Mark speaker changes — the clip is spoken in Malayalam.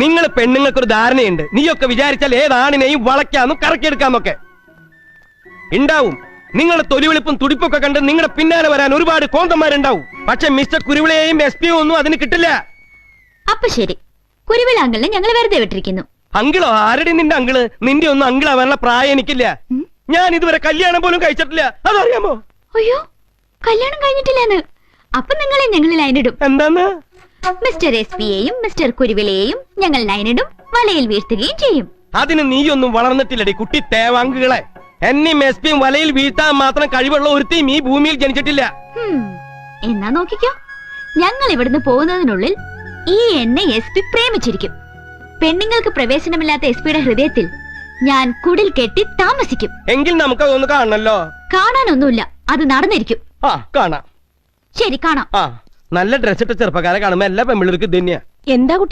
Speaker 1: നിങ്ങൾ പെണ്ണുങ്ങൾക്കൊരു ധാരണയുണ്ട്. നീയൊക്കെ വിചാരിച്ചാൽ ഏതാണിനെയും വളയ്ക്കാന്നും കറക്കിയെടുക്കാന്നൊക്കെ ഉണ്ടാവും. നിങ്ങളുടെ തൊലിവെളുപ്പും തുടിപ്പൊക്കെ കണ്ട് നിങ്ങളുടെ പിന്നാലെ വരാൻ ഒരുപാട് കോന്തന്മാരുണ്ടാവും. പക്ഷെ മിസ്റ്റർ കുരുവിളയെയും SP ഒന്നും അതിന് കിട്ടില്ല.
Speaker 2: അപ്പൊ ശരി, കുരുവിള അങ്കിളിനെ ഞങ്ങൾ വെറുതെ വിട്ടിരിക്കുന്നു.
Speaker 1: അങ്കിളോ? ആരുടെ നിന്റെ അങ്കിള്? നിന്റെ ഒന്നും അങ്കിളാവാനുള്ള പ്രായം എനിക്കില്ല. ഞാൻ ഇതുവരെ കല്യാണം പോലും കഴിച്ചിട്ടില്ല. അതറിയാമോ?
Speaker 2: അയ്യോ, കല്യാണം കഴിഞ്ഞിട്ടില്ലെന്ന്. അപ്പൊ നിങ്ങളെ ഞങ്ങൾ ലൈനിടും.
Speaker 1: എന്താന്ന്?
Speaker 2: മിസ്റ്റർ SP-യെയും മിസ്റ്റർ കുരുവിളയെയും ഞങ്ങൾ ലൈനിടും, വലയിൽ വീഴ്ത്തുകയും ചെയ്യും.
Speaker 1: അതിന് നീയൊന്നും വളർന്നിട്ടില്ലടി കുട്ടി തേവാങ്കുകളെ. എന്നെയും SP-യും വലയിൽ വീഴ്ത്താൻ മാത്രം കഴിവുള്ള ഒരുത്തിയും ഈ ഭൂമിയിൽ ജനിച്ചിട്ടില്ല.
Speaker 2: എന്നാ നോക്കിക്കോ, ഞങ്ങൾ ഇവിടുന്ന് പോകുന്നതിനുള്ളിൽ ഈ എന്നെ SP പ്രേമിച്ചിരിക്കും. പെണ്ണുങ്ങൾക്ക് പ്രവേശനമില്ലാത്ത SP-യുടെ ഹൃദയത്തിൽ ഞാൻ കുടിൽ കെട്ടി താമസിക്കും.
Speaker 1: എങ്കിൽ നമുക്ക് അതൊന്ന് കാണണല്ലോ.
Speaker 2: കാണാനൊന്നുമില്ല, അത് നടന്നിരിക്കും.
Speaker 1: കാണാം.
Speaker 2: ശരി, കാണാം.
Speaker 1: നല്ല ഡ്രസ് ഇട്ട ചെറുപ്പക്കാരെ കാണുമ്പോ എല്ലാ പെമ്പിള്ളേർക്ക് ഇത് തന്നെയാ.
Speaker 2: എന്താ കുട്ടി